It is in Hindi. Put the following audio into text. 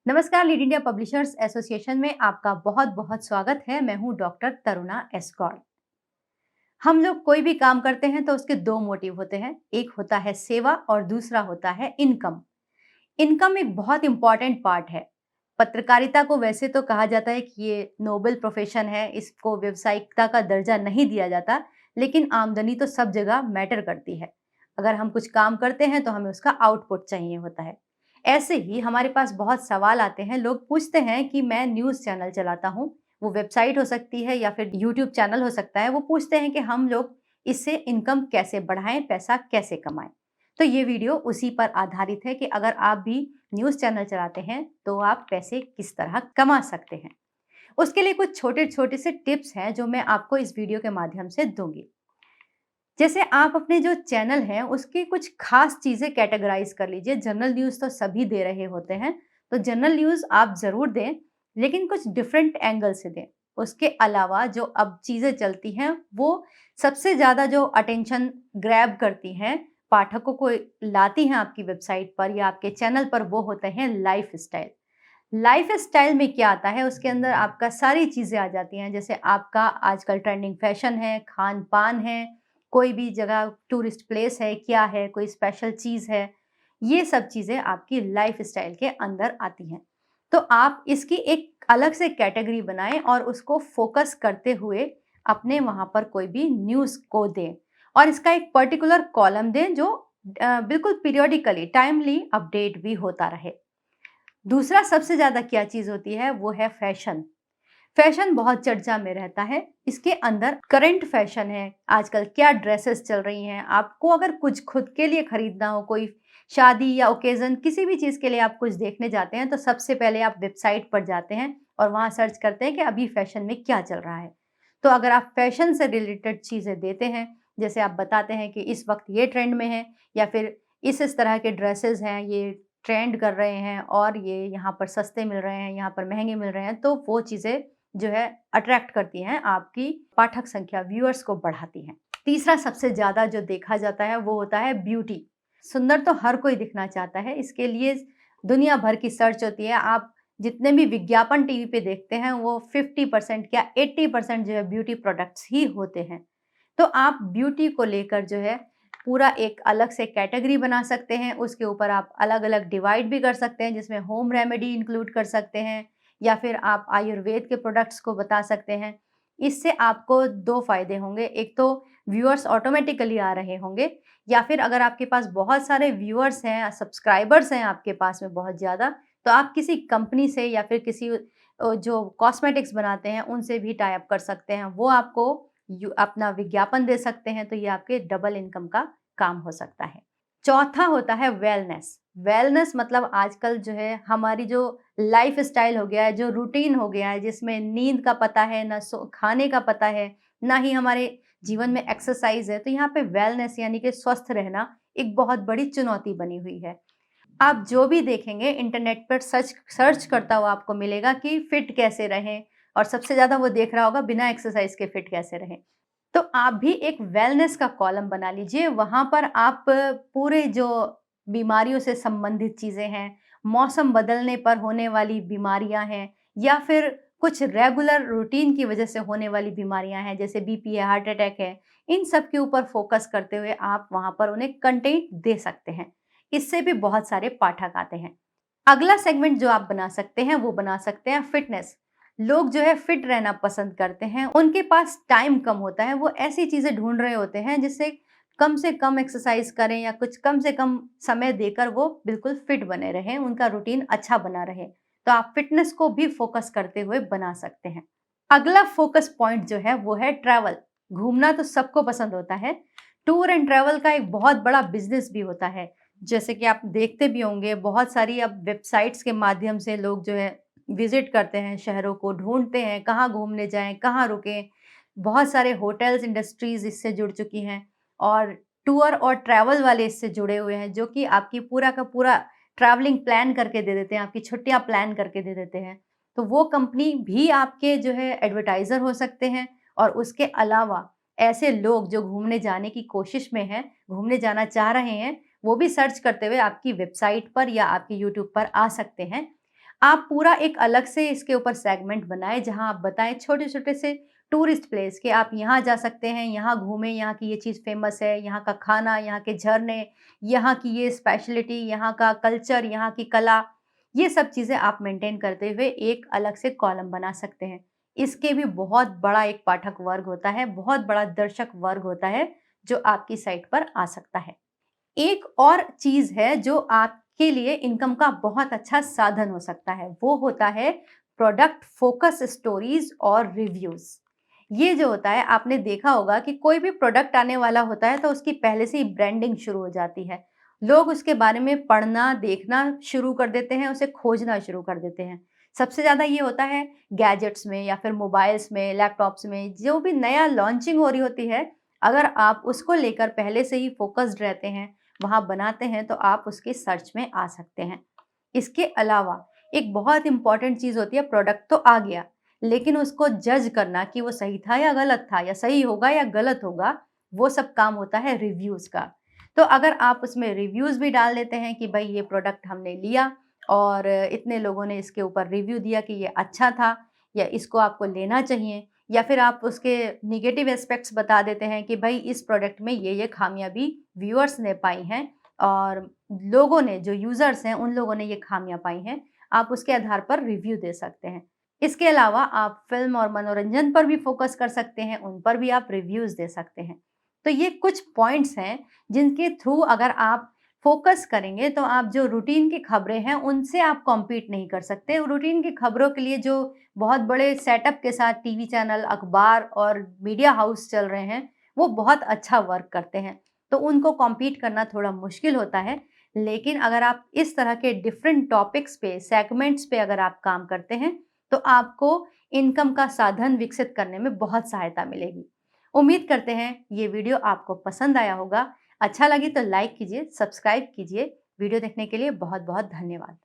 नमस्कार, लीड इंडिया पब्लिशर्स एसोसिएशन में आपका बहुत बहुत स्वागत है। मैं हूं डॉक्टर तरुणा एस्कॉर। हम लोग कोई भी काम करते हैं तो उसके दो मोटिव होते हैं, एक होता है सेवा और दूसरा होता है इनकम। इनकम एक बहुत इंपॉर्टेंट पार्ट है। पत्रकारिता को वैसे तो कहा जाता है कि ये नोबल प्रोफेशन है, इसको व्यावसायिकता का दर्जा नहीं दिया जाता, लेकिन आमदनी तो सब जगह मैटर करती है। अगर हम कुछ काम करते हैं तो हमें उसका आउटपुट चाहिए होता है। ऐसे ही हमारे पास बहुत सवाल आते हैं, लोग पूछते हैं कि मैं न्यूज़ चैनल चलाता हूँ, वो वेबसाइट हो सकती है या फिर यूट्यूब चैनल हो सकता है। वो पूछते हैं कि हम लोग इससे इनकम कैसे बढ़ाएं, पैसा कैसे कमाएं। तो ये वीडियो उसी पर आधारित है कि अगर आप भी न्यूज़ चैनल चलाते हैं तो आप पैसे किस तरह कमा सकते हैं। उसके लिए कुछ छोटे छोटे से टिप्स हैं जो मैं आपको इस वीडियो के माध्यम से दूंगी। जैसे आप अपने जो चैनल है उसकी कुछ खास चीज़ें कैटेगराइज कर लीजिए। जनरल न्यूज़ तो सभी दे रहे होते हैं, तो जनरल न्यूज़ आप ज़रूर दें, लेकिन कुछ डिफरेंट एंगल से दें। उसके अलावा जो अब चीज़ें चलती हैं वो सबसे ज़्यादा जो अटेंशन ग्रैब करती हैं, पाठकों को लाती हैं आपकी वेबसाइट पर या आपके चैनल पर, वो होते हैं लाइफ स्टाइल। लाइफ स्टाइल में क्या आता है, उसके अंदर आपका सारी चीज़ें आ जाती हैं। जैसे आपका आजकल ट्रेंडिंग फैशन है, खान पान है, कोई भी जगह टूरिस्ट प्लेस है, क्या है, कोई स्पेशल चीज़ है, ये सब चीज़ें आपकी लाइफ स्टाइल के अंदर आती हैं। तो आप इसकी एक अलग से कैटेगरी बनाएं और उसको फोकस करते हुए अपने वहाँ पर कोई भी न्यूज़ को दें और इसका एक पर्टिकुलर कॉलम दें जो बिल्कुल पीरियोडिकली टाइमली अपडेट भी होता रहे। दूसरा सबसे ज़्यादा क्या चीज़ होती है वो है फैशन। फैशन बहुत चर्चा में रहता है। इसके अंदर करंट फैशन है, आजकल क्या ड्रेसेस चल रही हैं। आपको अगर कुछ खुद के लिए खरीदना हो, कोई शादी या ओकेजन, किसी भी चीज़ के लिए आप कुछ देखने जाते हैं तो सबसे पहले आप वेबसाइट पर जाते हैं और वहाँ सर्च करते हैं कि अभी फैशन में क्या चल रहा है। तो अगर आप फैशन से रिलेटेड चीज़ें देते हैं, जैसे आप बताते हैं कि इस वक्त ये ट्रेंड में है या फिर इस तरह के ड्रेसेस हैं, ये ट्रेंड कर रहे हैं और ये यहाँ पर सस्ते मिल रहे हैं, यहाँ पर महंगे मिल रहे हैं, तो वो चीज़ें जो है अट्रैक्ट करती हैं, आपकी पाठक संख्या, व्यूअर्स को बढ़ाती हैं। तीसरा सबसे ज़्यादा जो देखा जाता है वो होता है ब्यूटी। सुंदर तो हर कोई दिखना चाहता है, इसके लिए दुनिया भर की सर्च होती है। आप जितने भी विज्ञापन टीवी पे देखते हैं वो 50% या 80% जो है ब्यूटी प्रोडक्ट्स ही होते हैं। तो आप ब्यूटी को लेकर जो है पूरा एक अलग से कैटेगरी बना सकते हैं। उसके ऊपर आप अलग-अलग डिवाइड भी कर सकते हैं, जिसमें होम रेमेडी इंक्लूड कर सकते हैं या फिर आप आयुर्वेद के प्रोडक्ट्स को बता सकते हैं। इससे आपको 2 फ़ायदे होंगे, एक तो व्यूअर्स ऑटोमेटिकली आ रहे होंगे या फिर अगर आपके पास बहुत सारे व्यूअर्स हैं, सब्सक्राइबर्स हैं आपके पास में बहुत ज़्यादा, तो आप किसी कंपनी से या फिर किसी जो कॉस्मेटिक्स बनाते हैं उनसे भी टाई अप कर सकते हैं। वो आपको अपना विज्ञापन दे सकते हैं, तो ये आपके डबल इनकम का काम हो सकता है। चौथा होता है वेलनेस। वेलनेस मतलब आजकल जो है हमारी जो लाइफ स्टाइल हो गया है, जो रूटीन हो गया है, जिसमें नींद का पता है, ना खाने का पता है, ना ही हमारे जीवन में एक्सरसाइज है। तो यहाँ पे वेलनेस यानी कि स्वस्थ रहना एक बहुत बड़ी चुनौती बनी हुई है। आप जो भी देखेंगे इंटरनेट पर सर्च सर्च करता हुआ आपको मिलेगा कि फिट कैसे रहें, और सबसे ज़्यादा वो देख रहा होगा बिना एक्सरसाइज के फिट कैसे रहें। तो आप भी एक वेलनेस का कॉलम बना लीजिए। वहाँ पर आप पूरे जो बीमारियों से संबंधित चीज़ें हैं, मौसम बदलने पर होने वाली बीमारियाँ हैं या फिर कुछ रेगुलर रूटीन की वजह से होने वाली बीमारियाँ हैं, जैसे बीपी है, हार्ट अटैक है, इन सब के ऊपर फोकस करते हुए आप वहाँ पर उन्हें कंटेंट दे सकते हैं। इससे भी बहुत सारे पाठक आते हैं। अगला सेगमेंट जो आप बना सकते हैं वो बना सकते हैं फिटनेस। लोग जो है फिट रहना पसंद करते हैं, उनके पास टाइम कम होता है, वो ऐसी चीज़ें ढूँढ रहे होते हैं जिससे कम से कम एक्सरसाइज करें या कुछ कम से कम समय देकर वो बिल्कुल फिट बने रहें, उनका रूटीन अच्छा बना रहे। तो आप फिटनेस को भी फोकस करते हुए बना सकते हैं। अगला फोकस पॉइंट जो है वो है ट्रैवल। घूमना तो सबको पसंद होता है। टूर एंड ट्रैवल का एक बहुत बड़ा बिज़नेस भी होता है। जैसे कि आप देखते भी होंगे, बहुत सारी अब वेबसाइट्स के माध्यम से लोग जो है विज़िट करते हैं, शहरों को ढूँढते हैं, कहाँ घूमने जाएँ, कहाँ रुकें। बहुत सारे होटल्स इंडस्ट्रीज़ इससे जुड़ चुकी हैं और टूर और ट्रैवल वाले इससे जुड़े हुए हैं, जो कि आपकी पूरा का पूरा ट्रैवलिंग प्लान करके दे देते हैं, आपकी छुट्टियाँ प्लान करके दे देते हैं। तो वो कंपनी भी आपके जो है एडवर्टाइज़र हो सकते हैं और उसके अलावा ऐसे लोग जो घूमने जाने की कोशिश में हैं, घूमने जाना चाह रहे हैं, वो भी सर्च करते हुए आपकी वेबसाइट पर या आपके यूट्यूब पर आ सकते हैं। आप पूरा एक अलग से इसके ऊपर सेगमेंट बनाएँ जहाँ आप बताएँ छोटे-छोटे से टूरिस्ट प्लेस कि आप यहाँ जा सकते हैं, यहाँ घूमें, यहाँ की ये चीज़ फ़ेमस है, यहाँ का खाना, यहाँ के झरने, यहाँ की ये स्पेशलिटी, यहाँ का कल्चर, यहाँ की कला, ये सब चीज़ें आप मेंटेन करते हुए एक अलग से कॉलम बना सकते हैं। इसके भी बहुत बड़ा एक पाठक वर्ग होता है, बहुत बड़ा दर्शक वर्ग होता है, जो आपकी साइट पर आ सकता है। एक और चीज़ है जो आपके लिए इनकम का बहुत अच्छा साधन हो सकता है, वो होता है प्रोडक्ट फोकस स्टोरीज़ और रिव्यूज़। ये जो होता है आपने देखा होगा कि कोई भी प्रोडक्ट आने वाला होता है तो उसकी पहले से ही ब्रांडिंग शुरू हो जाती है। लोग उसके बारे में पढ़ना, देखना शुरू कर देते हैं, उसे खोजना शुरू कर देते हैं। सबसे ज़्यादा ये होता है गैजेट्स में या फिर मोबाइल्स में, लैपटॉप्स में, जो भी नया लॉन्चिंग हो रही होती है, अगर आप उसको लेकर पहले से ही फ़ोकस्ड रहते हैं, वहाँ बनाते हैं तो आप उसके सर्च में आ सकते हैं। इसके अलावा एक बहुत इम्पोर्टेंट चीज़ होती है, प्रोडक्ट तो आ गया, लेकिन उसको जज करना कि वो सही था या गलत था या सही होगा या गलत होगा, वो सब काम होता है रिव्यूज़ का। तो अगर आप उसमें रिव्यूज़ भी डाल देते हैं कि भई ये प्रोडक्ट हमने लिया और इतने लोगों ने इसके ऊपर रिव्यू दिया कि ये अच्छा था या इसको आपको लेना चाहिए, या फिर आप उसके नेगेटिव एस्पेक्ट्स बता देते हैं कि भई इस प्रोडक्ट में ये खामियाँ भी व्यूअर्स ने पाई हैं और लोगों ने, जो यूज़र्स हैं, उन लोगों ने ये खामियाँ पाई हैं। आप उसके आधार पर रिव्यू दे सकते हैं। इसके अलावा आप फ़िल्म और मनोरंजन पर भी फ़ोकस कर सकते हैं, उन पर भी आप रिव्यूज़ दे सकते हैं। तो ये कुछ पॉइंट्स हैं जिनके थ्रू अगर आप फ़ोकस करेंगे तो आप जो रूटीन की खबरें हैं उनसे आप कॉम्पीट नहीं कर सकते। रूटीन की खबरों के लिए जो बहुत बड़े सेटअप के साथ टीवी चैनल, अखबार और मीडिया हाउस चल रहे हैं, वो बहुत अच्छा वर्क करते हैं। तो उनको कॉम्पीट करना थोड़ा मुश्किल होता है। लेकिन अगर आप इस तरह के डिफरेंट टॉपिक्स पे, सेगमेंट्स पे अगर आप काम करते हैं, तो आपको इनकम का साधन विकसित करने में बहुत सहायता मिलेगी। उम्मीद करते हैं ये वीडियो आपको पसंद आया होगा। अच्छा लगे तो लाइक कीजिए, सब्सक्राइब कीजिए। वीडियो देखने के लिए बहुत-बहुत धन्यवाद।